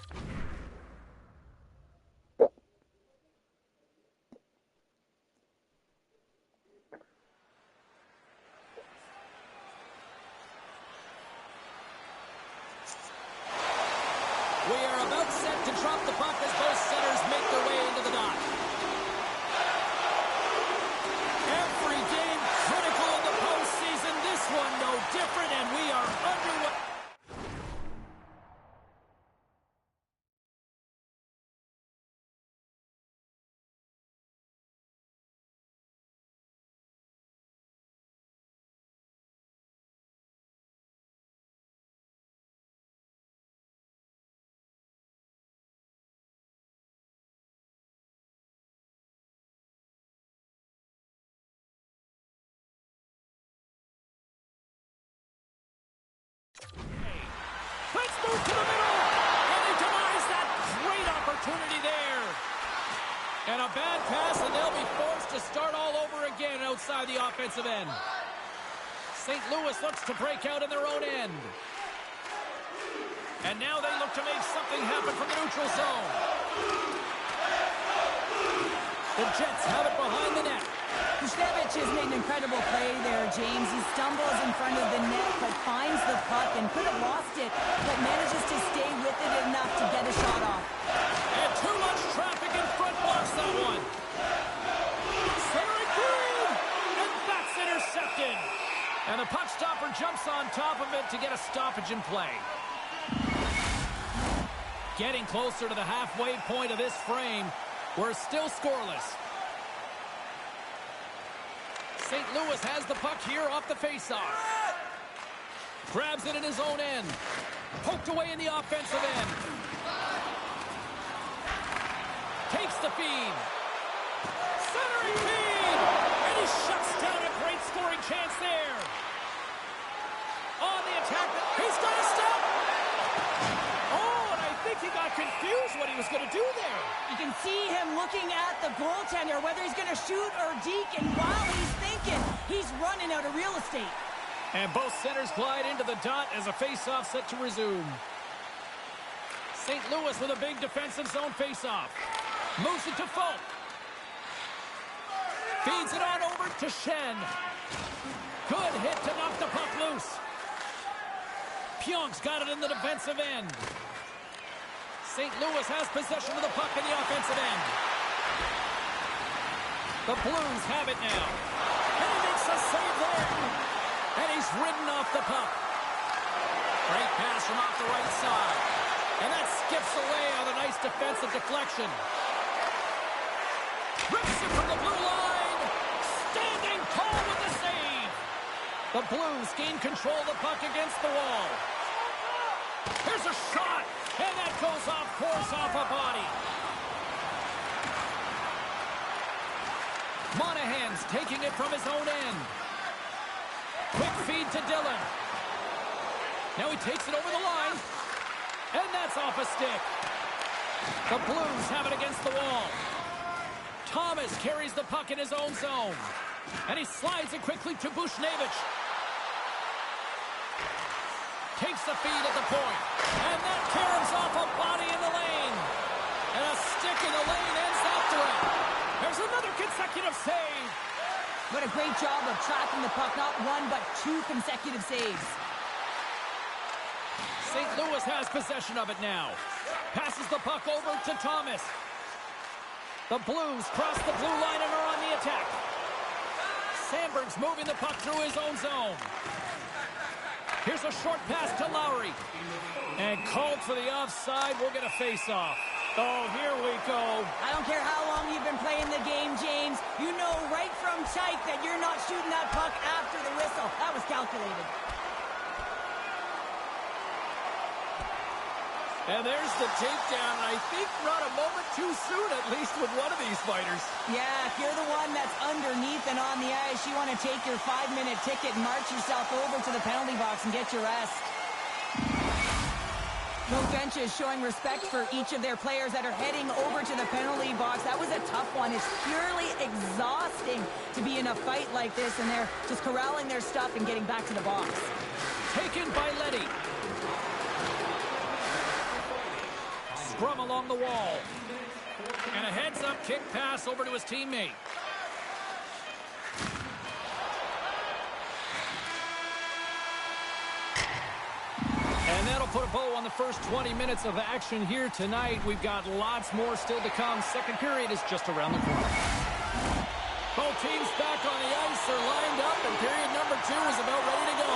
We are about set to drop the puck as both centers make their way into the dot. Every game critical in the postseason. This one no different, and we are underway. Let's move to the middle, and they denies that great opportunity there. And a bad pass, and they'll be forced to start all over again outside the offensive end. St. Louis looks to break out in their own end. And now they look to make something happen from the neutral zone. The Jets have it behind the net. Kuznevich has made an incredible play there, James. He stumbles in front of the net, but finds the puck and could have lost it, but manages to stay with it enough to get a shot off. And too much traffic in front blocks that one. Centering through, and that's intercepted. And the puck stopper jumps on top of it to get a stoppage in play. Getting closer to the halfway point of this frame. We're still scoreless. St. Louis has the puck here off the faceoff. Grabs it in his own end. Poked away in the offensive end. Takes the feed. Centering feed! And he shuts down a great scoring chance there. On the attack. He's got a step! Oh, and I think he got confused what he was going to do there. You can see him looking at the goaltender, whether he's going to shoot or deke, and while he's thinking, he's running out of real estate. And both centers glide into the dot as a face-off set to resume. St. Louis with a big defensive zone face-off. Moves it to Folk. Feeds it on over to Shen. Good hit to knock the puck loose. Pyonk's got it in the defensive end. St. Louis has possession of the puck in the offensive end. The Blues have it now. And he makes a save there. And he's ridden off the puck. Great pass from off the right side. And that skips away on a nice defensive deflection. Rips it from the blue line. Standing tall with the save. The Blues gain control of the puck against the wall. Here's a shot. And that goes off course off a body. Monahan's taking it from his own end. Quick feed to Dillon. Now he takes it over the line. And that's off a stick. The Blues have it against the wall. Thomas carries the puck in his own zone. And he slides it quickly to Buchnevich. Takes the feed at the point. And that caroms off a body in the lane. And a stick in the lane ends after it. There's another consecutive save. What a great job of tracking the puck. Not one, but two consecutive saves. St. Louis has possession of it now. Passes the puck over to Thomas. The Blues cross the blue line and are on the attack. Sandberg's moving the puck through his own zone. Here's a short pass to Lowry. And called for the offside. We'll get a face-off. Oh, here we go. I don't care how long you've been playing the game, James. You know right from sight that you're not shooting that puck after the whistle. That was calculated. And there's the takedown. I think not a moment too soon, at least with one of these fighters. Yeah, if you're the one that's underneath and on the ice, you want to take your 5-minute ticket and march yourself over to the penalty box and get your rest. Both benches showing respect for each of their players that are heading over to the penalty box. That was a tough one. It's purely exhausting to be in a fight like this, and they're just corralling their stuff and getting back to the box. Taken by Letty. scrum along the wall. And a heads-up kick pass over to his teammate. And that'll put a bow on the first 20 minutes of action here tonight. We've got lots more still to come. Second period is just around the corner. Both teams back on the ice are lined up, and period number 2 is about ready to go.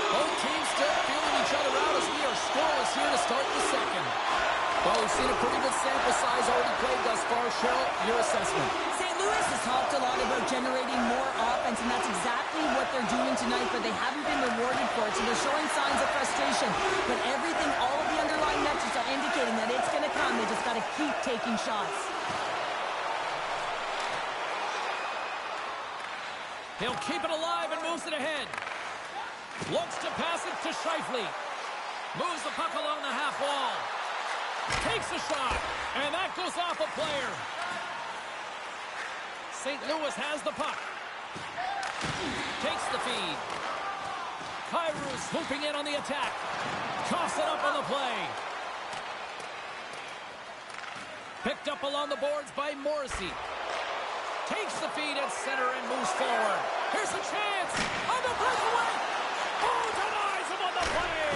Both teams still feeling each other out as we are scoreless here to start the second. Well, we've seen a pretty good sample size already played thus far. Cheryl, your assessment. St. Louis has talked a lot about generating more offense, and that's exactly what they're doing tonight, but they haven't been rewarded for it, so they're showing signs of frustration. But everything, all of the underlying metrics are indicating that it's going to come. They just got to keep taking shots. He'll keep it alive and moves it ahead. Looks to pass it to Scheifele. Moves the puck along the half wall. Takes a shot, and that goes off a player. St. Louis has the puck. Takes the feed. Kyrou swooping in on the attack. Coughs it up on the play. Picked up along the boards by Morrissey. Takes the feed at center and moves forward. Here's a chance. On the breakaway. Oh, denies him on the play.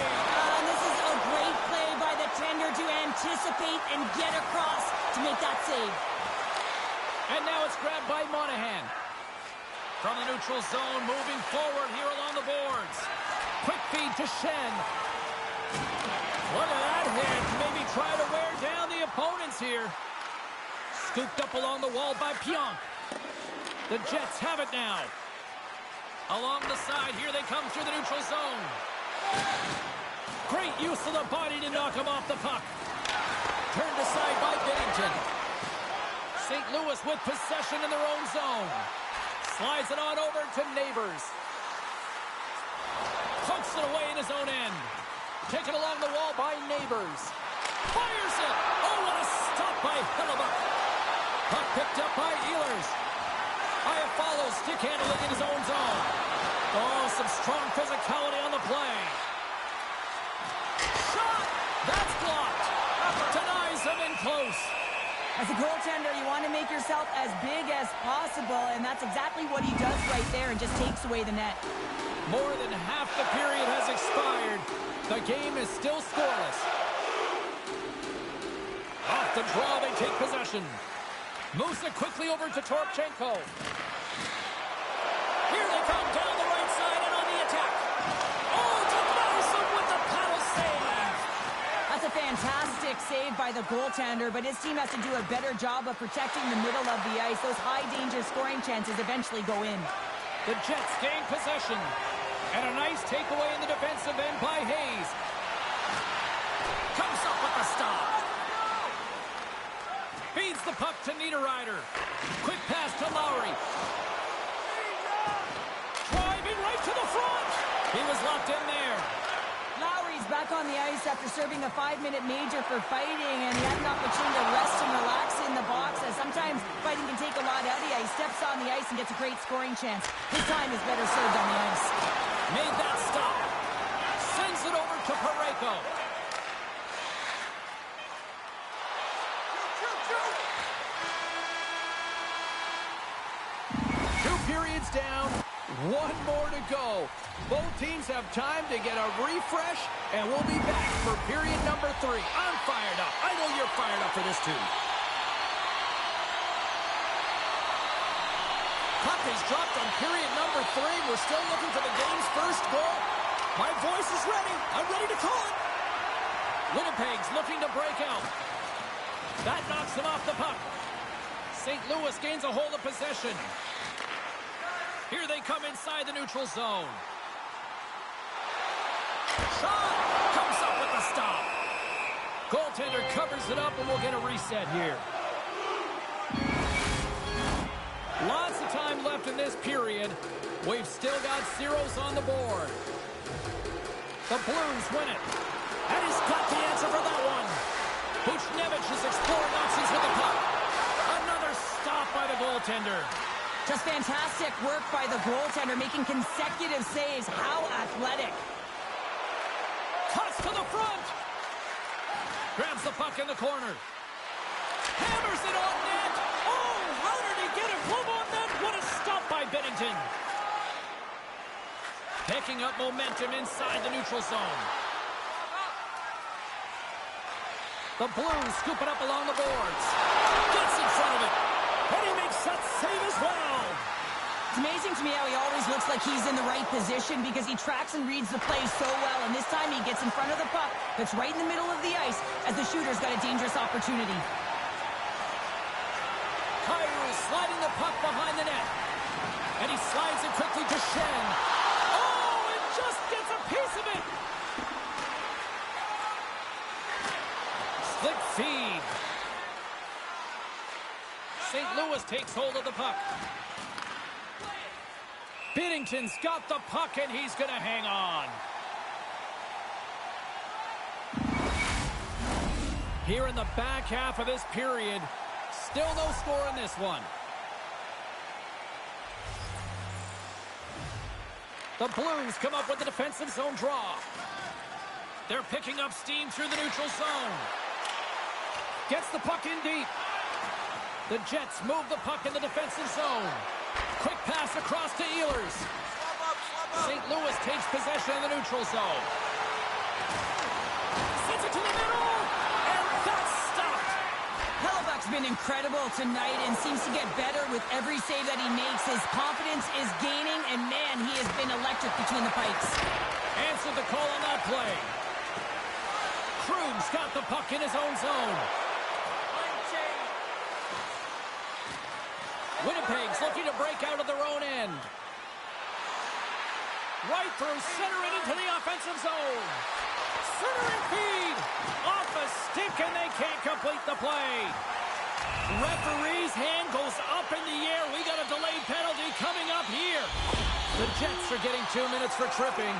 This is a great play by the tender to anticipate and get across to make that save. And now it's grabbed by Monahan. From the neutral zone, moving forward here along the boards. Quick feed to Shen. Look at that hit. Maybe try to wear down the opponents here. Scooped up along the wall by Pionk. The Jets have it now. Along the side, here they come through the neutral zone. Great use of the body to knock him off the puck. Turned aside by Binnington. St. Louis with possession in their own zone. Slides it on over to Neighbors. Pokes it away in his own end. Taken along the wall by Neighbors. Fires it. Oh, what a stop by Hellebuyck. Puck picked up by Ehlers. Iafallo stick handling in his own zone. Oh, some strong physicality on the play. Shot! That's blocked. Denies him in close. As a goaltender, you want to make yourself as big as possible, and that's exactly what he does right there and just takes away the net. More than half the period has expired. The game is still scoreless. Off the draw, they take possession. Moves it quickly over to Toropchenko. Here they come down the right side and on the attack. Oh, denies him with the paddle save. That's a fantastic save by the goaltender, but his team has to do a better job of protecting the middle of the ice. Those high-danger scoring chances eventually go in. The Jets gain possession. And a nice takeaway in the defensive end by Hayes. Comes up with the stop. Feeds the puck to Niederreiter. Quick pass to Lowry. Driving right to the front. He was locked in there. Lowry's back on the ice after serving a 5-minute major for fighting, and he had an opportunity to rest and relax in the box, as sometimes fighting can take a lot out of you. He steps on the ice and gets a great scoring chance. His time is better served on the ice. Made that stop. Sends it over to Parayko. Two periods down, one more to go. Both teams have time to get a refresh, and we'll be back for period number 3. I'm fired up. I know you're fired up for this too. Puck is dropped on period number 3. We're still looking for the game's first goal. My voice is ready. I'm ready to call it. Winnipeg's looking to break out. That knocks him off the puck. St. Louis gains a hold of possession. Here they come inside the neutral zone. Shot! Comes up with the stop. Goaltender covers it up, and we'll get a reset here. Lots of time left in this period. We've still got zeros on the board. The Blues win it. And he's got the answer for that one. Buchnevich is exploring options with the puck. Another stop by the goaltender. Just fantastic work by the goaltender, making consecutive saves. How athletic. Cuts to the front. Grabs the puck in the corner. Hammers it on net. Oh, how did he get a glove on that? What a stop by Binnington. Picking up momentum inside the neutral zone. The Blues scoop it up along the boards. Gets in front of it. And he makes that save as well. It's amazing to me how he always looks like he's in the right position because he tracks and reads the play so well. And this time he gets in front of the puck that's right in the middle of the ice as the shooter's got a dangerous opportunity. Kyrou sliding the puck behind the net. And he slides it quickly to Shen. Oh, and just gets a piece of it. Slick feed. St. Louis takes hold of the puck. Binnington's got the puck, and he's going to hang on. Here in the back half of this period, still no score in this one. The Blues come up with a defensive zone draw. They're picking up steam through the neutral zone. Gets the puck in deep. The Jets move the puck in the defensive zone. Quick pass across to Ehlers. St. Louis takes possession of the neutral zone. Sends it to the middle, and that's stopped. Hellebuck's been incredible tonight and seems to get better with every save that he makes. His confidence is gaining, and man, he has been electric between the pipes. Answered the call on that play. Krug's got the puck in his own zone. Winnipeg's looking to break out of their own end. Right through center and into the offensive zone. Centering feed. Off a stick and they can't complete the play. Referee's hand goes up in the air. We got a delayed penalty coming up here. The Jets are getting 2 minutes for tripping.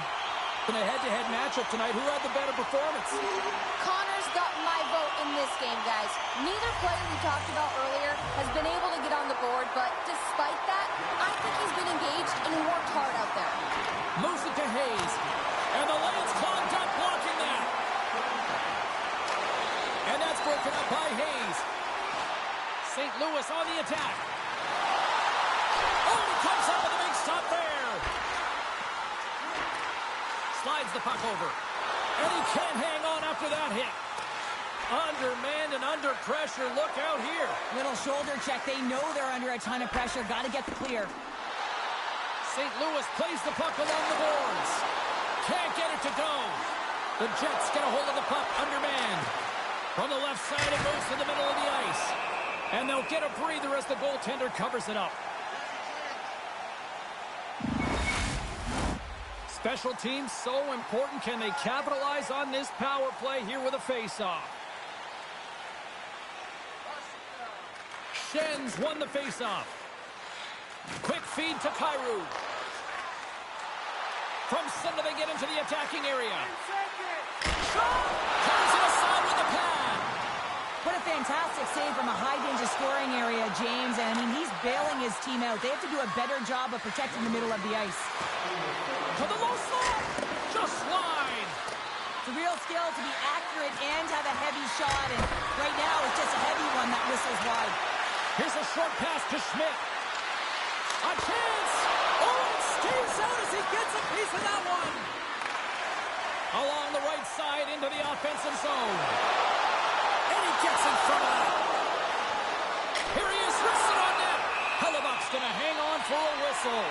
In a head-to-head matchup tonight, who had the better performance? Connor's got my vote in this game, guys. Neither player we talked about earlier has been able to get on the board, but despite that, I think he's been engaged and worked hard out there. Moves it to Hayes. And the lane's clogged up, blocking that. And that's broken up by Hayes. St. Louis on the attack. Oh, he comes up with a big stop there. Slides the puck over. And he can't hang on after that hit. Undermanned and under pressure. Look out here. Little shoulder check. They know they're under a ton of pressure. Got to get the clear. St. Louis plays the puck along the boards. Can't get it to go. The Jets get a hold of the puck undermanned. From the left side, it moves to the middle of the ice. And they'll get a breather as the goaltender covers it up. Special teams so important. Can they capitalize on this power play here with a face-off? Shen's won the face-off. Quick feed to Kyrou. From center they get into the attacking area. Shot! Turns it aside with a pad. What a fantastic save from a high-danger scoring area, James. And I mean, he's bailing his team out. They have to do a better job of protecting the middle of the ice. To the low slot. Just wide. It's a real skill to be accurate and have a heavy shot. And right now, it's just a heavy one that whistles wide. Here's a short pass to Schmidt. A chance. Oh, it stays out as he gets a piece of that one. Along the right side into the offensive zone. And he gets in front of that. Here he is, wrestling on net. Hellebuck's going to hang on for a whistle.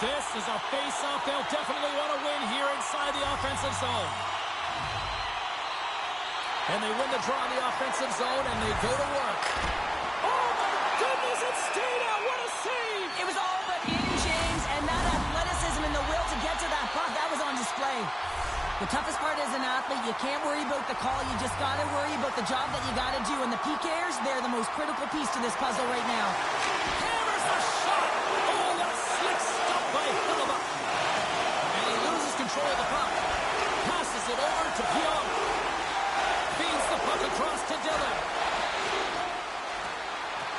This is a face-off they'll definitely want to win here inside the offensive zone. And they win the draw in the offensive zone, and they go to work. Oh, my goodness, it stayed out. What a save. It was all but in, James, and that athleticism and the will to get to that puck, that was on display. The toughest part as an athlete, you can't worry about the call. You just got to worry about the job that you got to do. And the PKers, they're the most critical piece to this puzzle right now. Hammers the shot. Oh, what a slick stop by Hellebuck. And he loses control of the puck. Passes it over to Pion. Feeds the puck across to Dillon.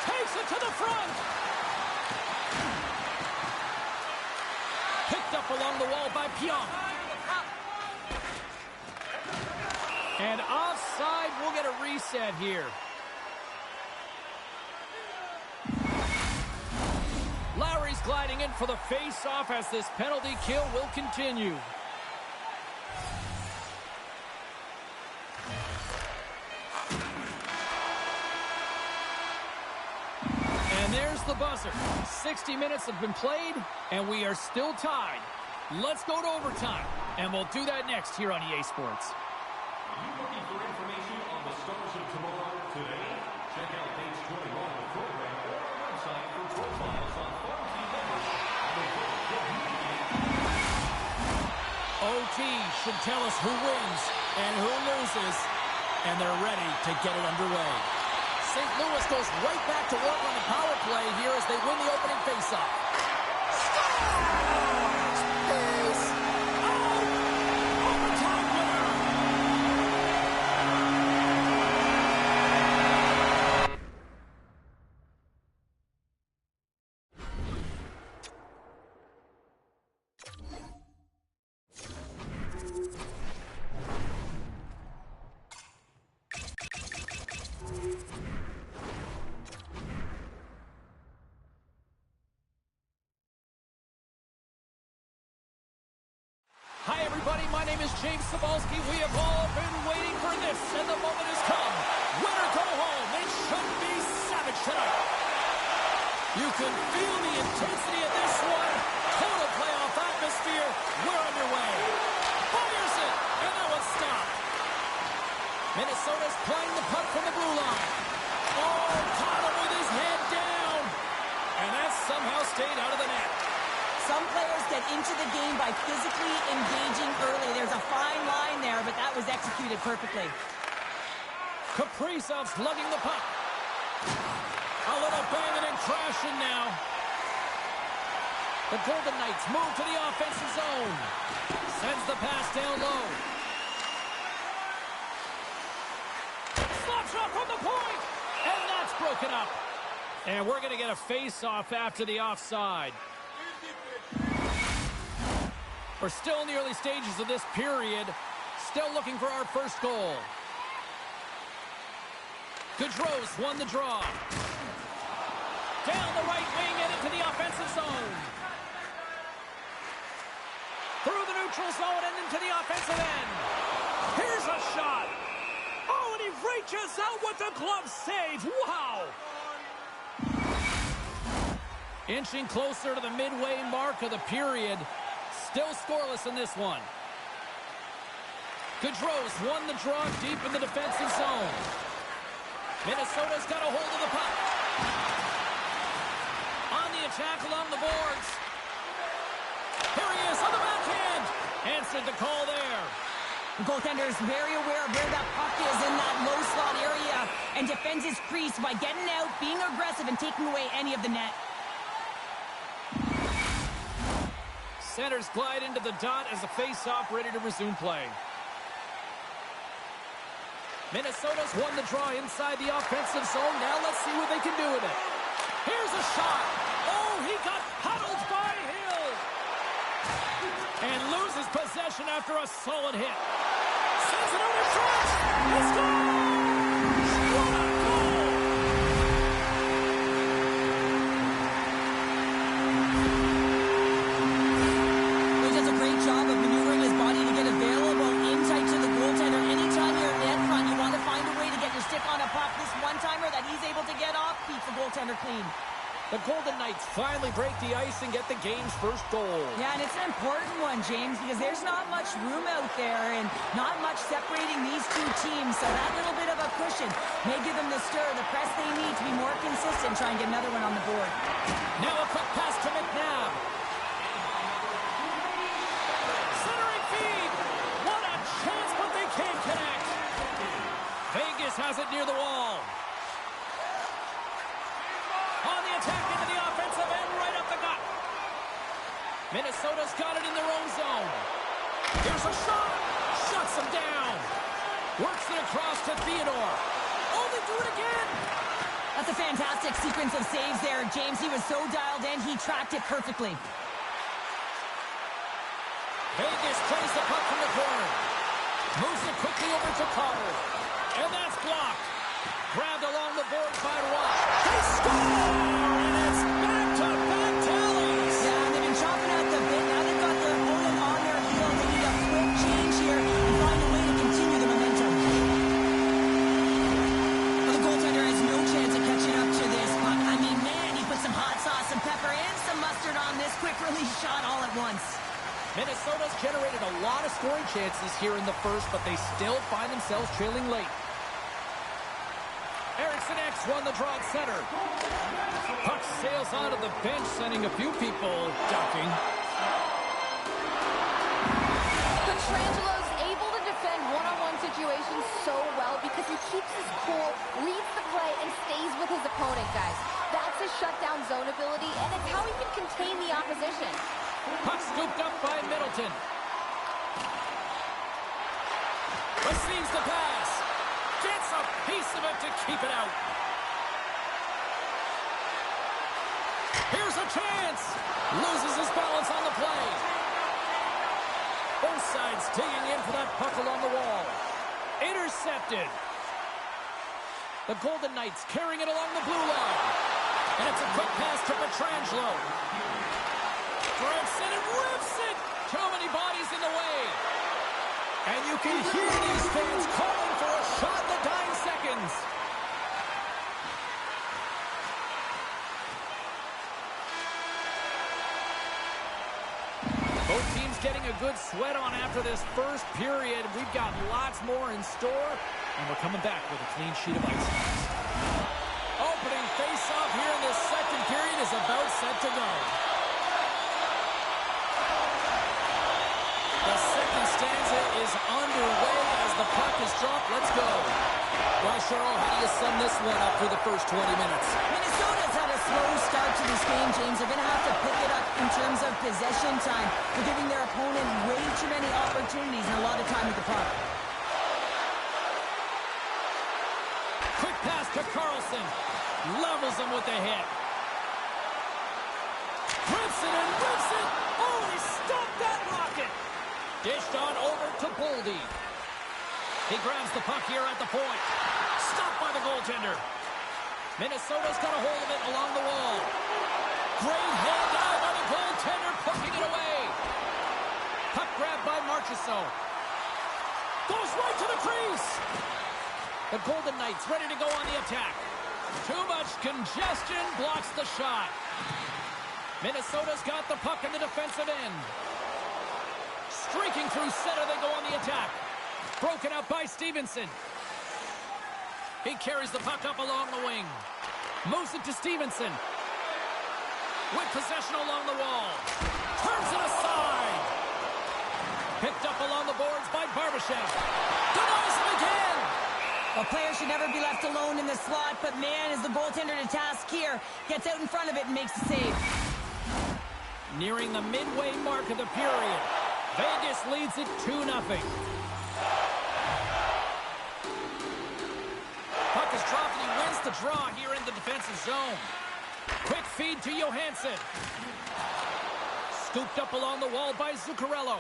Takes it to the front. Picked up along the wall by Pion. offside. We'll get a reset here. Lowry's gliding in for the face-off as this penalty kill will continue. And there's the buzzer. 60 minutes have been played, and we are still tied. Let's go to overtime, and we'll do that next here on EA Sports. Are you looking for information on the stars of tomorrow today? Check out page 21 of the program or our website for profiles on farm team members. OT should tell us who wins and who loses, and they're ready to get it underway. St. Louis goes right back to work on the power play here as they win the opening faceoff. Hi, everybody. My name is James Cebulski. We have all been waiting for this, and the moment has come. Winner go home. It should be savage tonight. You can feel the intensity of this one. Total playoff atmosphere. We're underway. Fires it, and that one's stopped. Minnesota's playing the puck from the blue line. Oh, caught him with his head down. And that somehow stayed out of the net. Some players get into the game by physically engaging early. There's a fine line there, but that was executed perfectly. Kaprizov's lugging the puck. A little banging and crashing now. The Golden Knights move to the offensive zone. Sends the pass down low. Slap shot from the point. And that's broken up. And we're going to get a face-off after the offside. We're still in the early stages of this period. Still looking for our first goal. Gaudreau's won the draw. Down the right wing and into the offensive zone. Through the neutral zone and into the offensive end. Here's a shot. Oh, and he reaches out with the glove save. Wow. Inching closer to the midway mark of the period. Still scoreless in this one. Gaudreau's won the draw deep in the defensive zone. Minnesota's got a hold of the puck. On the attack along the boards. Here he is on the backhand. Answered the call there. The goaltender is very aware of where that puck is in that low slot area and defends his crease by getting out, being aggressive, and taking away any of the net. Centers glide into the dot as a face-off ready to resume play. Minnesota's won the draw inside the offensive zone. Now let's see what they can do with it. Here's a shot. Oh, he got huddled by Hill. And loses possession after a solid hit. Sends it over front. He scores! What a goal! He does a great job of maneuvering his body to get available in tight to the goaltender. Anytime you're net front, you want to find a way to get your stick on a puck. This one-timer that he's able to get off keeps the goaltender clean. The Golden Knights finally break the ice and get the game's first goal. Yeah, and it's an important one, James, because there's not much room out there and not much separating these two teams. So that little bit of a cushion may give them the stir, the press they need to be more consistent, try and get another one on the board. Now a quick pass to McNabb. Centering feed. What a chance, but they can't connect. Vegas has it near the wall. On the attack into the offensive end, right up the gut. Minnesota's got it in their own zone. Here's a shot. Shuts them down. Works it across to Theodore. Oh, they do it again. That's a fantastic sequence of saves there, James. He was so dialed in, he tracked it perfectly. Vegas plays the puck from the corner. Moves it quickly over to Carter. And that's blocked. Grabbed along the boards by Rush. They score! And it's back-to-back tallies. Yeah, and they've been chopping at the bit. Now they've got their opponent on their heel. They need a quick change here and find a way to continue the momentum. Well, the goaltender has no chance of catching up to this puck. I mean, man, he put some hot sauce, some pepper, and some mustard on this quick release shot all at once. Minnesota's generated a lot of scoring chances here in the first, but they still find themselves trailing late. Eriksson X won the draw at center. Puck sails onto the bench, sending a few people ducking. Petrangelo's able to defend one-on-one situations so well because he keeps his cool, reads the play, and stays with his opponent, guys. That's his shutdown zone ability, and it's how he can contain the opposition. Puck scooped up by Middleton. Receives the pass. Gets a piece of it to keep it out. Here's a chance. Loses his balance on the play. Both sides digging in for that puck along the wall. Intercepted. The Golden Knights carrying it along the blue line. And it's a quick pass to Petrangelo. Grips it and rips it. Too many bodies in the way. And you can hear these fans calling for a shot in the dying seconds. Both teams getting a good sweat on after this first period. We've got lots more in store, and we're coming back with a clean sheet of ice. Opening face-off here in this second period is about set to go. The second stanza is underway as the puck is dropped. Let's go. Well, Cheryl, how do you sum this one up through the first 20 minutes? Minnesota's had a slow start to this game, James. They're going to have to pick it up in terms of possession time. They're giving their opponent way too many opportunities and a lot of time with the puck. Quick pass to Carlson. Levels him with the hit. Rips it and rips it. Oh, he stopped that rocket. Dished on over to Boldy. He grabs the puck here at the point. Stopped by the goaltender. Minnesota's got a hold of it along the wall. Great hand out by the goaltender, poking it away. Puck grabbed by Marchessault. Goes right to the crease. The Golden Knights ready to go on the attack. Too much congestion blocks the shot. Minnesota's got the puck in the defensive end. Streaking through center, they go on the attack. Broken up by Stevenson. He carries the puck up along the wing. Moves it to Stevenson. With possession along the wall. Turns it aside. Picked up along the boards by Barbashev. Denies him again. A player should never be left alone in the slot, but man, is the goaltender to task here. Gets out in front of it and makes the save. Nearing the midway mark of the period. Vegas leads it 2-0. Puck is dropped and he wins the draw here in the defensive zone. Quick feed to Johansson. Scooped up along the wall by Zuccarello.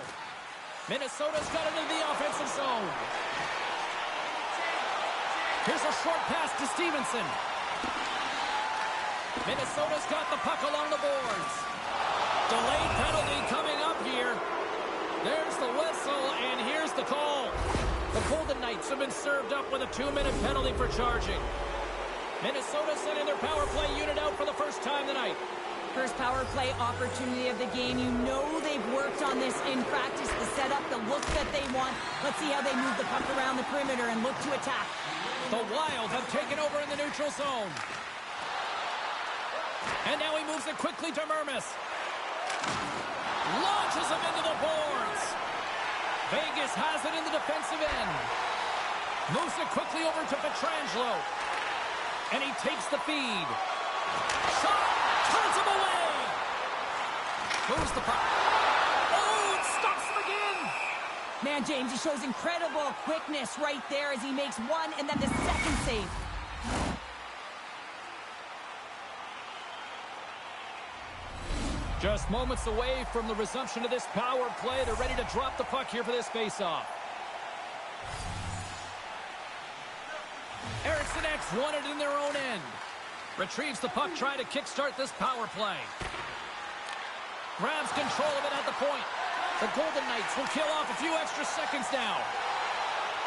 Minnesota's got it into the offensive zone. Here's a short pass to Stevenson. Minnesota's got the puck along the boards. Delayed penalty coming up here. There's the whistle, and here's the call. The Golden Knights have been served up with a 2-minute penalty for charging. Minnesota sending their power play unit out for the first time tonight. First power play opportunity of the game. You know they've worked on this in practice, the setup, the look that they want. Let's see how they move the puck around the perimeter and look to attack. The Wild have taken over in the neutral zone. And now he moves it quickly to Mermis. Launches him into the boards. Vegas has it in the defensive end. Moves it quickly over to Petrangelo. And he takes the feed. Shot! Turns him away! Moves the puck. Oh, it stops him again! Man, James, he shows incredible quickness right there as he makes one and then the second save. Just moments away from the resumption of this power play. They're ready to drop the puck here for this faceoff. Erickson X won it in their own end. Retrieves the puck, trying to kickstart this power play. Grabs control of it at the point. The Golden Knights will kill off a few extra seconds now.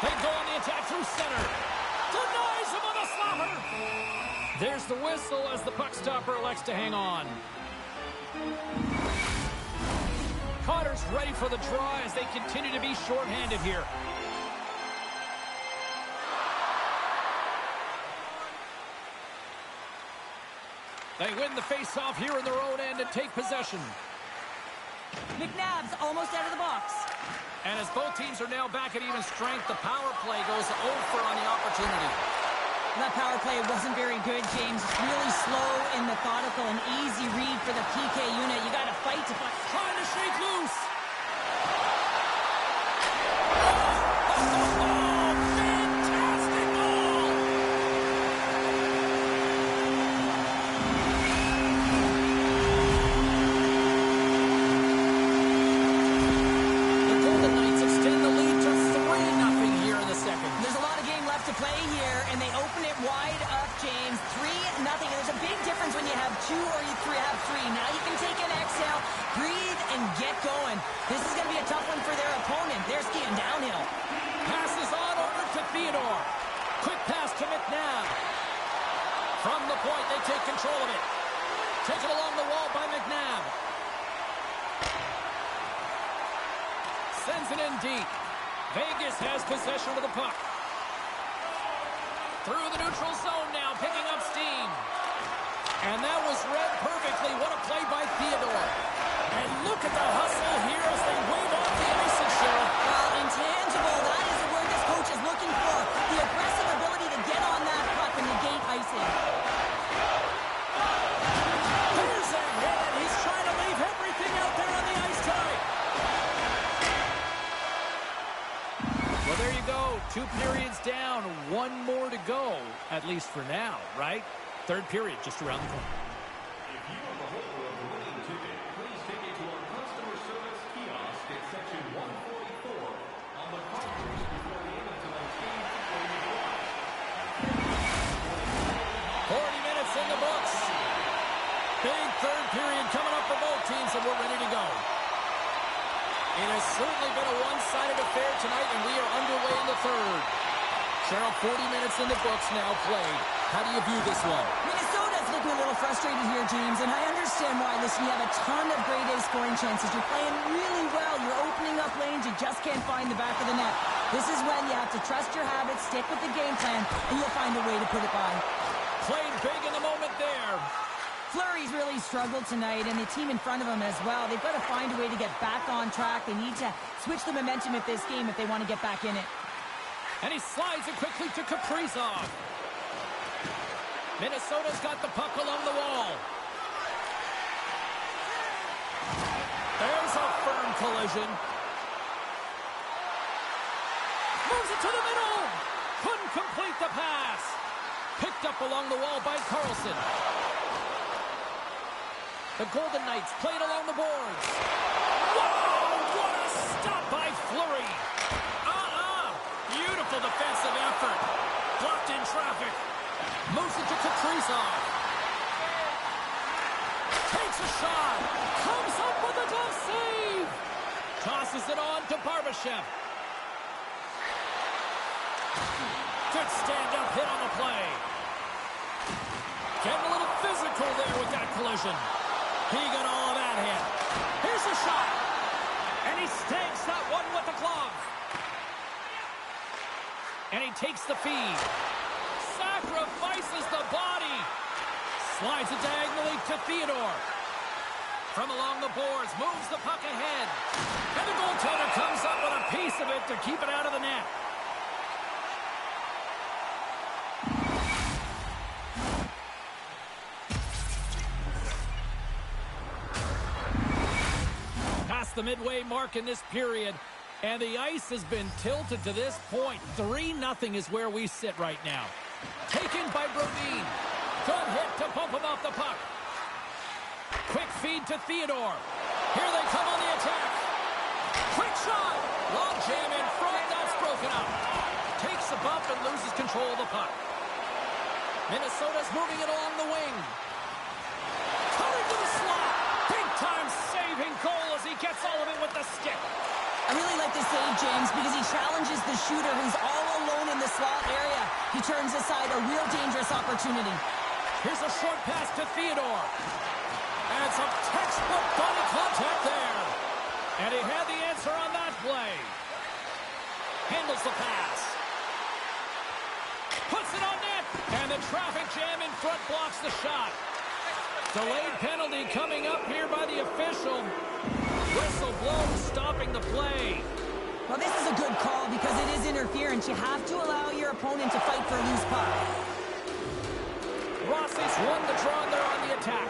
They go on the attack through center. Denies him on a slapper. There's the whistle as the puck stopper elects to hang on. Cotter's ready for the draw as they continue to be shorthanded here. They win the face-off here in their own end and take possession. McNabb's almost out of the box. And as both teams are now back at even strength, the power play goes over on the opportunity. That power play wasn't very good, James. Really slow and methodical, an easy read for the PK unit. You got to fight to fight. Trying to shake loose. Fantastic goal! The Golden Knights extend the lead to 3-0 here in the second. There's a lot of game left to play here, and they open it wide up, James. 3-0. And there's a big difference when you have two or you have three. Now you can take an exhale, breathe, and get going. This is going to be a tough one for their opponent. They're skiing downhill. Passes on over to Theodore. Quick pass to McNabb. From the point, they take control of it. Taken along the wall by McNabb. Sends it in deep. Vegas has possession of the puck. Through the neutral zone now, picking up steam. And that was read perfectly. What a play by Theodore. And look at the hustle here as they wave off the icing, Cheryl. Well, intangible. That is the word this coach is looking for. The aggressive ability to get on that puck and negate icing. Here's a hit. He's trying to leave everything out there on the ice tonight. Well, there you go. 2 periods down. 1 more to go, at least for now, right? Third period just around the corner. If you are the holder of the winning ticket, please take it to our customer service kiosk at section 144 on the concourse before the end of tonight's game for Playoffs. 40 minutes in the books. Big third period coming up for both teams, and we're ready to go. It has certainly been a one-sided affair tonight, and we are underway in the third. Cheryl, 40 minutes in the books now played. How do you view this one? Minnesota's looking a little frustrated here, James, and I understand why. Listen, you have a ton of grade A scoring chances. You're playing really well. You're opening up lanes. You just can't find the back of the net. This is when you have to trust your habits, stick with the game plan, and you'll find a way to put it by. Played big in the moment there. Fleury's really struggled tonight, and the team in front of him as well. They've got to find a way to get back on track. They need to switch the momentum of this game if they want to get back in it. And he slides it quickly to Kaprizov. Minnesota's got the puck along the wall. There's a firm collision. Moves it to the middle. Couldn't complete the pass. Picked up along the wall by Carlson. The Golden Knights played along the boards. Wow, what a stop by Fleury. Beautiful defensive effort. Blocked in traffic. Moves it to Kaprizov. Takes a shot. Comes up with a glove save. Tosses it on to Barbashev. Good stand-up hit on the play. Getting a little physical there with that collision. He got all of that hit. Here's a shot. And he stakes that one with the glove. And he takes the feed. Sacrifices the body. Slides it diagonally to Theodore. From along the boards, moves the puck ahead. And the goaltender comes up with a piece of it to keep it out of the net. Past the midway mark in this period, and the ice has been tilted to this point. 3-0 is where we sit right now. Taken by Brodin. Good hit to bump him off the puck. Quick feed to Theodore. Here they come on the attack. Quick shot. Long jam in front. That's broken up. Takes a bump and loses control of the puck. Minnesota's moving it along the wing. Cutting to the slot. Big-time saving goal as he gets all of it with the stick. I really like this save, James, because he challenges the shooter who's all alone in the slot area. He turns aside a real dangerous opportunity. Here's a short pass to Theodore. And some textbook body contact there. And he had the answer on that play. Handles the pass. Puts it on net. And the traffic jam in front blocks the shot. Delayed penalty coming up here by the official. Whistle blown, stopping the play. Well, this is a good call because it is interference. You have to allow your opponent to fight for a loose puck. Rossi's won the draw and they're on the attack.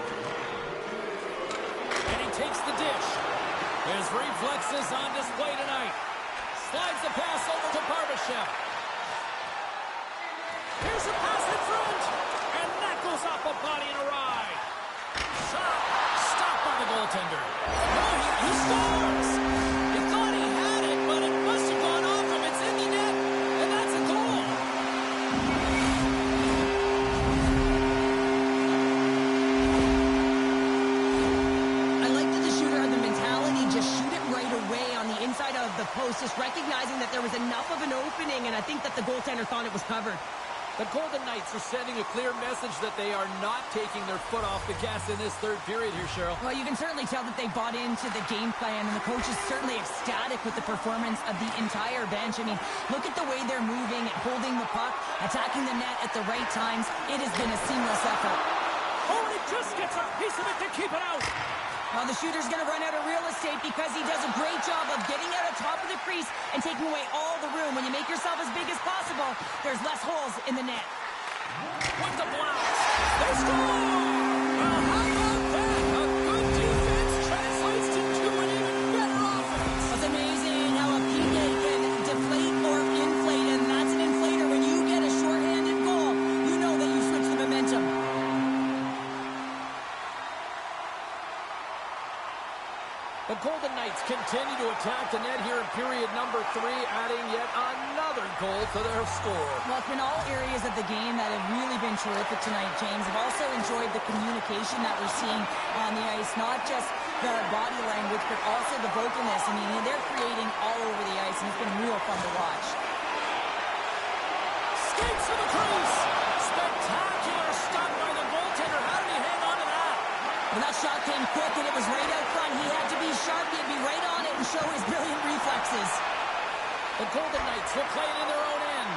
And he takes the dish. His reflexes on display tonight. Slides the pass over to Barbashev. Here's a pass in front. And that goes off a body and a ride. Shot. Stopped by the goaltender. No, he scores. He thought he had it, but it must have gone off him. It's in the net. And that's a goal. I like that the shooter had the mentality, just shoot it right away on the inside of the post, just recognizing that there was enough of an opening, and I think that the goaltender thought it was covered. The Golden Knights are sending a clear message that they are not taking their foot off the gas in this third period here, Cheryl. Well, you can certainly tell that they bought into the game plan, and the coach is certainly ecstatic with the performance of the entire bench. I mean, look at the way they're moving, holding the puck, attacking the net at the right times. It has been a seamless effort. Oh, and he just gets a piece of it to keep it out. Well, the shooter's going to run out of real estate because he does a great job of getting out of top of the crease and taking away all the room. When you make yourself as big as possible, there's less holes in the net. With the blast, they score! Well, how about that? A good defense translates into an even better offense. It's amazing how a PK can deflate or inflate, and that's an inflator. When you get a shorthanded goal, you know that you switch the momentum. The Golden Knights continue to attack the net here in period number 3, adding yet another goal to their score. Well, it's been all areas of the game that have really been terrific tonight, James. I've also enjoyed the communication that we're seeing on the ice, not just the body language, but also the vocalness. I mean, they're creating all over the ice, and it's been real fun to watch. Skates to the crease. Spectacular stop by the goaltender. How did he hang on to that? Well, that shot came quick, and it was right out front. He had to be sharp. He had to be right on it and show his brilliant reflexes. The Golden Knights will play it in their own end.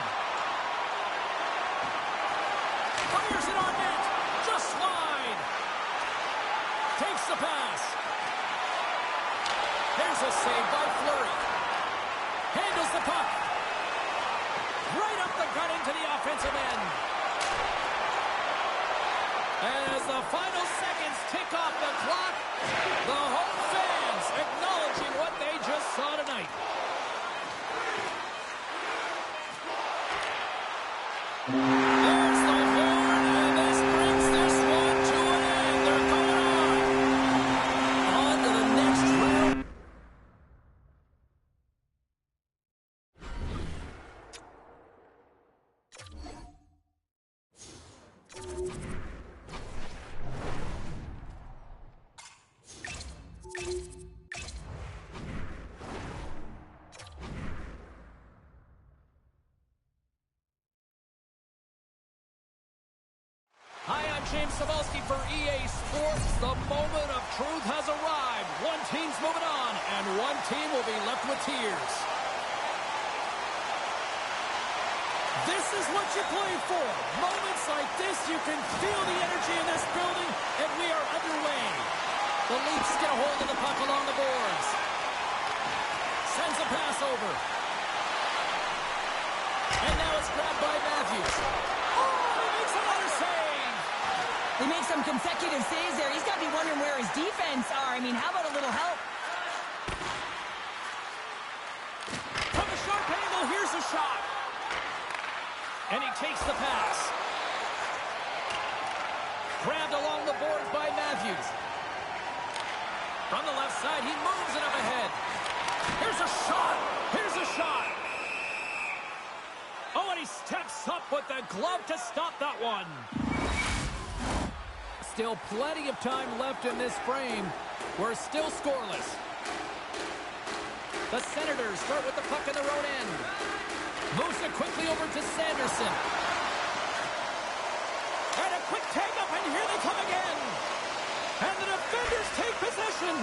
Fires it on net. Just wide. Takes the pass. Here's a save by Fleury. Handles the puck. Right up the gut into the offensive end. As the final seconds tick off the clock, the home fans acknowledging what they just saw tonight. There's the horn, and this brings this one to an end. They're going on. On to the next round. Hi, I'm James Cebulski for EA Sports. The moment of truth has arrived. One team's moving on, and one team will be left with tears. This is what you play for. Moments like this, you can feel the energy in this building, and we are underway. The Leafs get a hold of the puck along the boards. Sends a pass over. And now it's grabbed by Matthews. Oh, he makes another save. They make some consecutive saves there. He's got to be wondering where his defense are. I mean, how about a little help? From a sharp angle, here's a shot. And he takes the pass. Grabbed along the boards by Matthews. From the left side, he moves it up ahead. Here's a shot. Here's a shot. Oh, and he steps up with the glove to stop that that one. Still plenty of time left in this frame. We're still scoreless. The Senators start with the puck in the road end. Moves it quickly over to Sanderson. And a quick tag up, and here they come again. And the defenders take possession.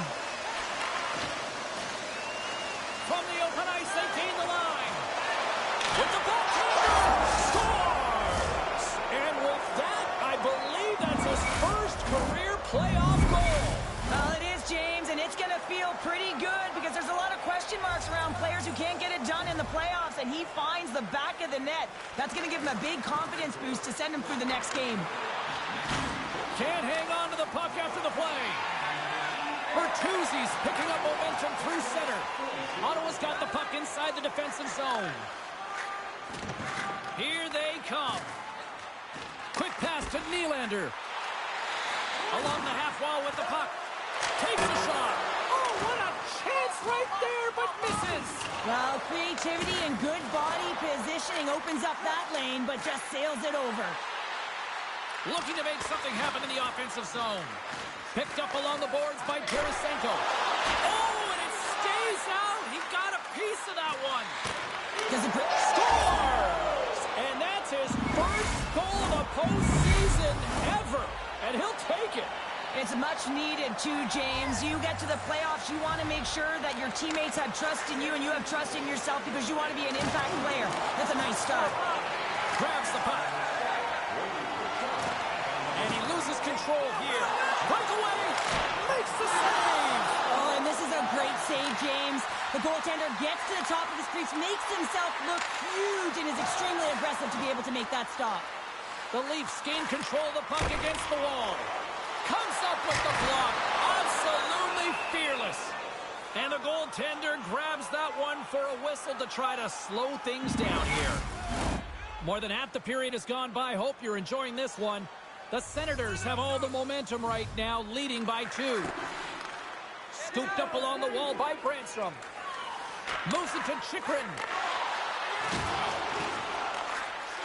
From the open ice, they gain the line. With the backhander, scores! And with that, I believe that's his first career playoff goal. Well, it is, James, and it's going to feel pretty good because there's a lot of question marks around players who can't get it done in the playoffs, and he finds the back of the net. That's going to give him a big confidence boost to send him through the next game. Can't hang on to the puck after the play. Bertuzzi's picking up momentum through center. Ottawa's got the puck inside the defensive zone. Here they come. Quick pass to Nylander. Along the half wall with the puck. Takes a shot. Oh, what a chance right there, but misses. Well, creativity and good body positioning opens up that lane, but just sails it over. Looking to make something happen in the offensive zone. Picked up along the boards by Tarasenko. Oh, and it stays out. He got a piece of that one. Scores! And that's his first goal of the postseason ever. And he'll take it. It's much needed too, James. You get to the playoffs, you want to make sure that your teammates have trust in you and you have trust in yourself because you want to be an impact player. That's a nice start. Grabs the puck. And he loses control here. Breakaway. Makes the save. Oh, and this is a great save, James. The goaltender gets to the top of his crease, makes himself look huge, and is extremely aggressive to be able to make that stop. The Leafs gain control of the puck against the wall. Comes up with the block. Absolutely fearless. And the goaltender grabs that one for a whistle to try to slow things down here. More than half the period has gone by. Hope you're enjoying this one. The Senators have all the momentum right now, leading by 2. Scooped up along the wall by Brandstrom. Moves it to Chychrun.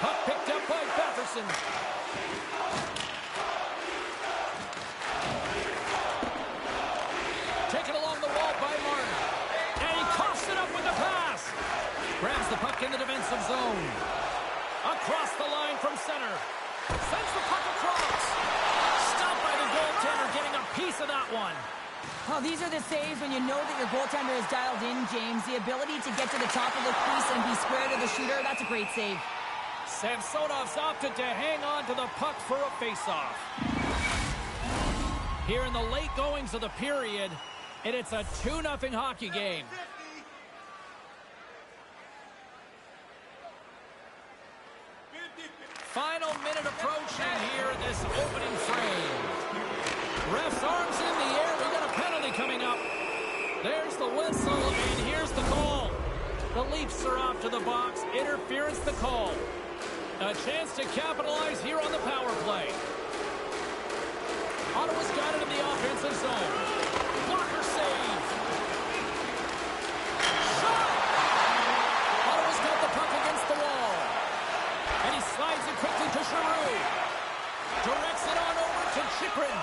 Puck picked up by Batherson. Taken along the wall by Martin. And he coughs it up with the pass. Grabs the puck in the defensive zone. Across the line from center. Sends the puck across. Stopped by the goaltender, getting a piece of that one. Oh, these are the saves when you know that your goaltender is dialed in, James. The ability to get to the top of the crease and be square to the shooter, that's a great save. Samsonov's opted to hang on to the puck for a faceoff. Here in the late goings of the period, and it's a 2-0 hockey game. Final minute approaching here in this opening frame. Ref's arms in the air. We got a penalty coming up. There's the whistle, and here's the call. The Leafs are off to the box. Interference the call. A chance to capitalize here on the power play. Ottawa's got it in the offensive zone. Blocker save. Shot! Ottawa's got the puck against the wall. And he slides it quickly to Giroux. Directs it on over to Chychrun.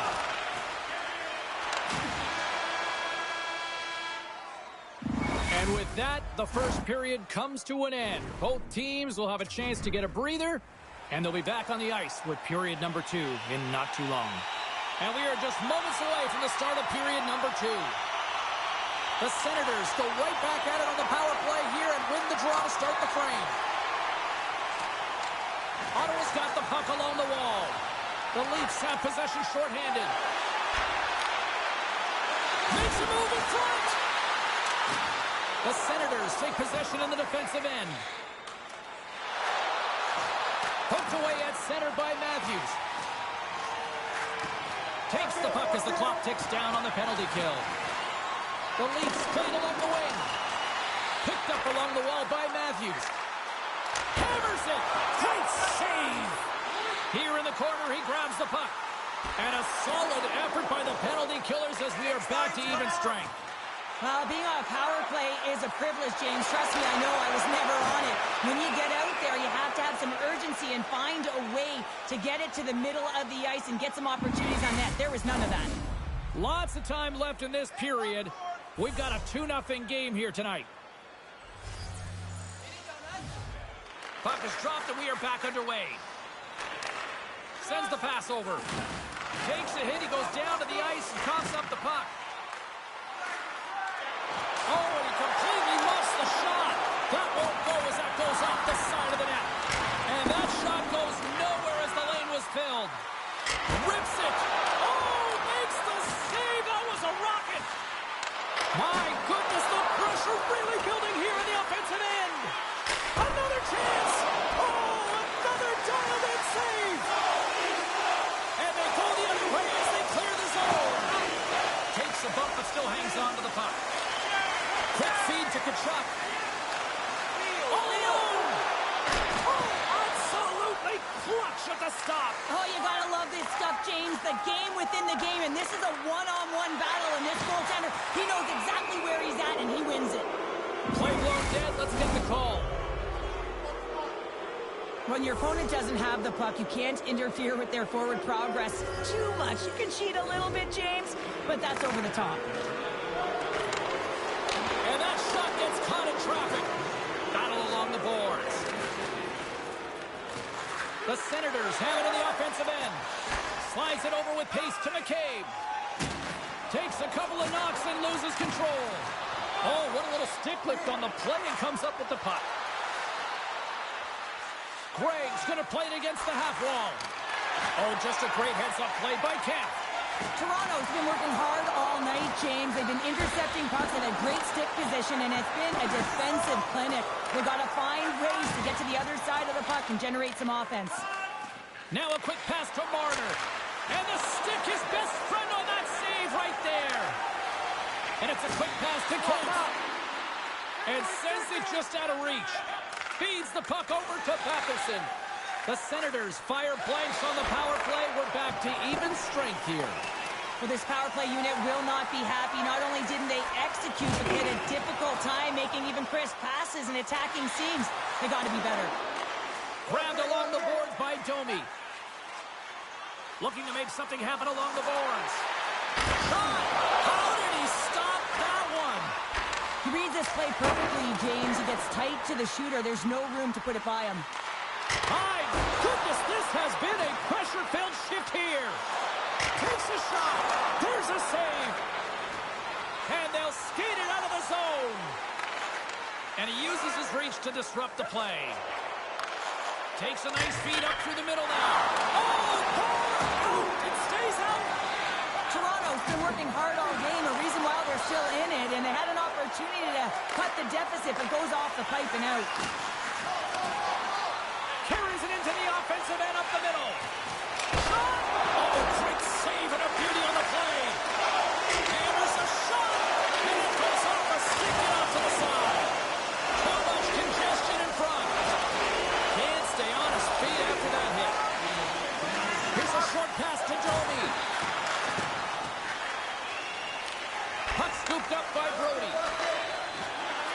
And with that, the first period comes to an end. Both teams will have a chance to get a breather, and they'll be back on the ice with period number 2 in not too long. And we are just moments away from the start of period number 2. The Senators go right back at it on the power play here and win the draw to start the frame. Ottawa's got the puck along the wall. The Leafs have possession shorthanded. Makes a move in front. The Senators take possession in the defensive end. Poked away at center by Matthews. Takes the puck as the clock ticks down on the penalty kill. The Leafs played along the wing. Picked up along the wall by Matthews. Hammers it. Great save. Here in the corner, he grabs the puck. And a solid effort by the penalty killers as we are back to even strength. Well, being on a power play is a privilege, James. Trust me, I know I was never on it. When you get out there, you have to have some urgency and find a way to get it to the middle of the ice and get some opportunities on net. There was none of that. Lots of time left in this period. We've got a 2-0 game here tonight. Puck is dropped and we are back underway. Sends the pass over. Takes a hit, he goes down to the ice and coughs up the puck. Oh, and he completely muffs the shot. That won't go as that goes off the side of the net. And that shot goes nowhere as the lane was filled. Rips it. Oh, makes the save. That was a rocket. My goodness, the pressure really building here in the offensive end. Another chance. Oh, another dialed-in save. And they go the other way as they clear the zone. Takes a bump but still hangs on to the puck. Quick feed to Kachuk. Oh, no! Oh, absolutely clutch at the stop. Oh, you gotta love this stuff, James. The game within the game, and this is a one-on-one battle, and this goaltender, he knows exactly where he's at, and he wins it. Play blown dead. Let's get the call. When your opponent doesn't have the puck, you can't interfere with their forward progress too much. You can cheat a little bit, James, but that's over the top. And that shot gets caught in traffic. Battle along the boards. The Senators have it in the offensive end. Slides it over with pace to McCabe. Takes a couple of knocks and loses control. Oh, what a little stick lift on the play and comes up with the puck. Gregg's going to play it against the half wall. Oh, just a great heads-up play by Kemp. Toronto's been working hard all night, James. They've been intercepting pucks at a great stick position, and it's been a defensive clinic. They've got to find ways to get to the other side of the puck and generate some offense. Now a quick pass to Marner. And the stick, his best friend on that save right there. And it's a quick pass to Kemp. And sends it just out of reach. Feeds the puck over to Patterson. The Senators fire blanks on the power play. We're back to even strength here. Well, this power play unit will not be happy. Not only didn't they execute, but they had a difficult time making even crisp passes and attacking seams. They got to be better. Grabbed along the boards by Domi. Looking to make something happen along the boards. Shot! How did he stop that one? He reads this play perfectly, James. He gets tight to the shooter. There's no room to put it by him. My goodness, this has been a pressure-filled shift here. Takes a shot. There's a save. And they'll skate it out of the zone. And he uses his reach to disrupt the play. Takes a nice feed up through the middle now. Oh, out. It stays out. Toronto's been working hard all game. A reason why they're still in it. And they had an opportunity to cut the deficit, but goes off the pipe and out. Carries it into the offensive end up the middle. Shot! Oh, great save and a beauty on the play. And there's a shot. And it goes off a stick and off to the side. Too much congestion in front. Can't stay on his feet after that hit. Here's a short pass to Domi. Puck scooped up by Brody.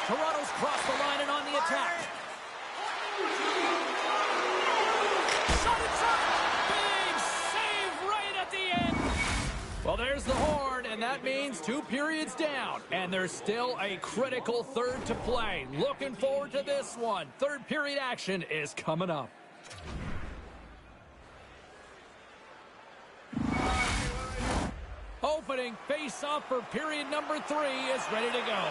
Toronto's crossed the line and on the attack. Well, there's the horn, and that means 2 periods down. And there's still a critical third to play. Looking forward to this one. Third period action is coming up. Opening face-off for period number 3 is ready to go.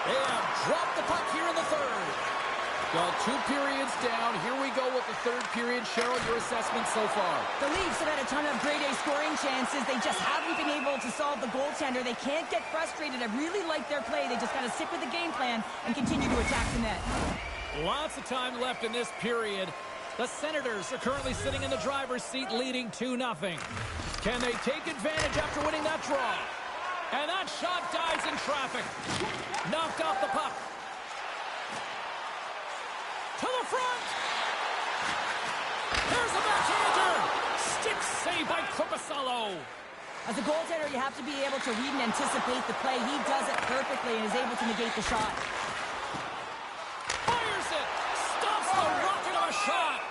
They have dropped the puck here in the third. Well, 2 periods down. Here we go with the third period. Cheryl, your assessment so far? The Leafs have had a ton of grade A scoring chances. They just haven't been able to solve the goaltender. They can't get frustrated. I really like their play. They just got to stick with the game plan and continue to attack the net. Lots of time left in this period. The Senators are currently sitting in the driver's seat leading 2-0. Can they take advantage after winning that draw? And that shot dies in traffic. Knocked off the puck. To the front. There's a backhander. Stick save by Korpisalo. As a goaltender, you have to be able to read and anticipate the play. He does it perfectly and is able to negate the shot. Fires it! Stops the rocket of a shot!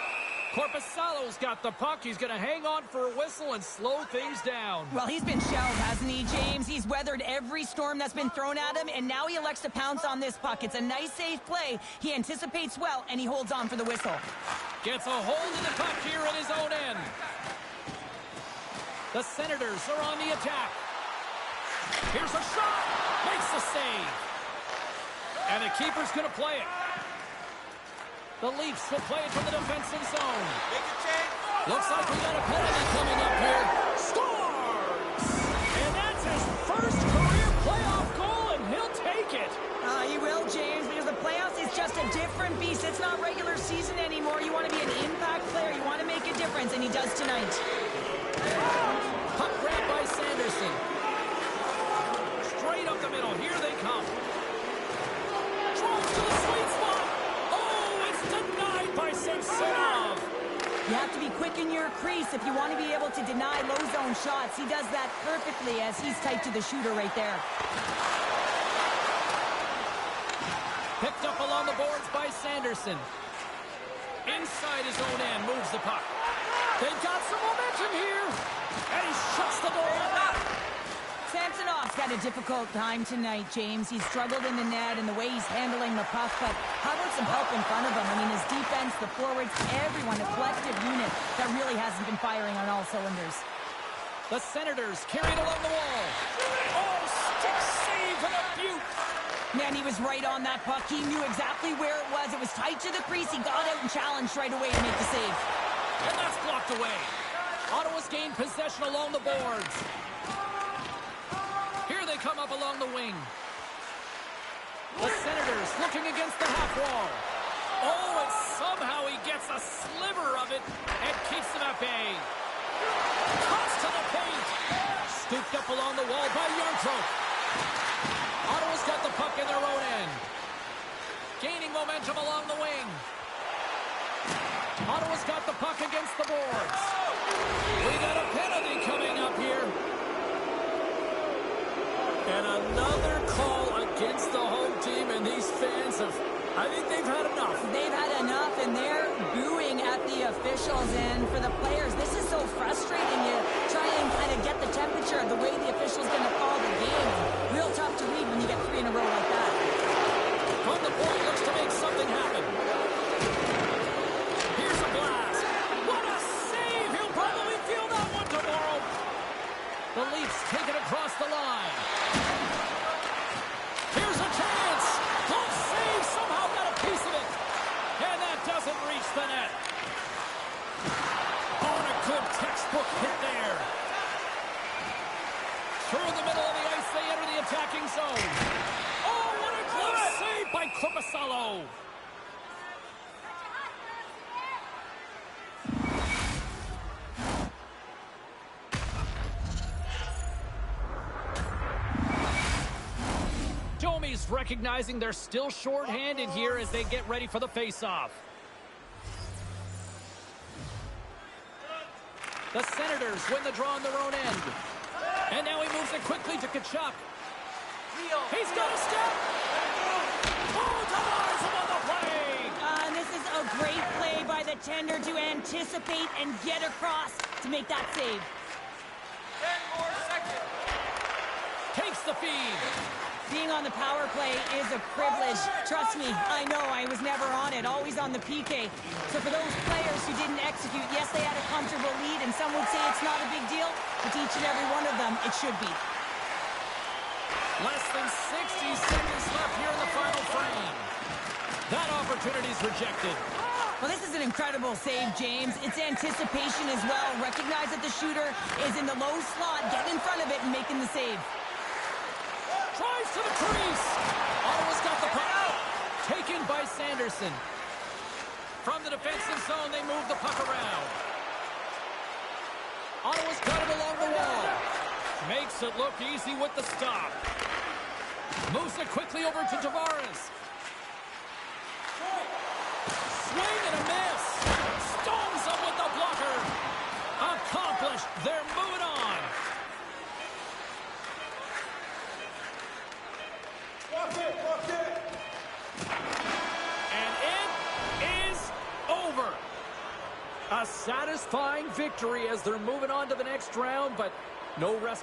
Korpisalo's got the puck. He's going to hang on for a whistle and slow things down. Well, he's been shelled, hasn't he, James? He's weathered every storm that's been thrown at him, and now he elects to pounce on this puck. It's a nice, safe play. He anticipates well, and he holds on for the whistle. Gets a hold of the puck here at his own end. The Senators are on the attack. Here's a shot. Makes the save. And the keeper's going to play it. The Leafs will play it from the defensive zone. Looks like we got a penalty coming up here. Scores! And that's his first career playoff goal, and he'll take it. He will, James, because the playoffs is just a different beast. It's not regular season anymore. You want to be an impact player. You want to make a difference, and he does tonight. Puck grab by Sanderson. Straight up the middle. Here they come. Drives to the sweet spot. Oh, it's denied by Samsonov. You have to be quick in your crease if you want to be able to deny low zone shots. He does that perfectly as he's tight to the shooter right there. Picked up along the boards by Sanderson. Inside his own end, moves the puck. They've got some momentum here. And he shuts the door. Samsonov's had a difficult time tonight, James. He's struggled in the net and the way he's handling the puck, but how about some help in front of him? I mean, his defense, the forwards, everyone, a collective unit that really hasn't been firing on all cylinders. The Senators carry it along the wall. Oh, stick save and a beaut. Man, he was right on that puck. He knew exactly where it was. It was tight to the crease. He got out and challenged right away to make the save. And that's blocked away. Ottawa's gained possession along the boards. Here they come up along the wing. The Senators looking against the half wall. Oh, and somehow he gets a sliver of it and keeps them at bay. Toss to the paint. Scooped up along the wall by Yarncroke. Ottawa's got the puck in their own end. Gaining momentum along the wing. Ottawa's got the puck against the boards. We got a penalty coming up here. And another call against the home team, and these fans have, I think they've had enough. They've had enough, and they're booing at the officials. And for the players, this is so frustrating. You try and kind of get the temperature of the way the official's going to call the game. Real tough to read when you get 3 in a row like that. From the point, looks to make something happen. Here's a blast. What a save! He'll probably feel that one tomorrow. The Leafs take it across the line. Here's a chance. Glove save, somehow got a piece of it. And that doesn't reach the net. Oh, and a good textbook hit there. Through the middle of the ice, they enter the attacking zone. Oh, what a glove save by Korpisalo. Domi's recognizing they're still short-handed here as they get ready for the face-off. The Senators win the draw on their own end. And now he moves it quickly to Tkachuk. He's got a step. Oh, denies him on the play. And this is a great play by the tender to anticipate and get across to make that save. 10 more seconds. Takes the feed. Being on the power play is a privilege. Trust me, I know I was never on it, always on the PK. So for those players who didn't execute, yes, they had a comfortable lead, and some would say it's not a big deal, but to each and every one of them, it should be. Less than 60 seconds left here in the final frame. That opportunity's rejected. Well, this is an incredible save, James. It's anticipation as well. Recognize that the shooter is in the low slot, get in front of it and making the save. Drives to the crease. Ottawa's got the puck. Taken by Sanderson. From the defensive zone, they move the puck around. Ottawa's got it along the wall. Makes it look easy with the stop. Moves it quickly over to Tavares. Swing and a miss. Stones up with the blocker. Accomplished. They're moving on. A satisfying victory as they're moving on to the next round, but no rest.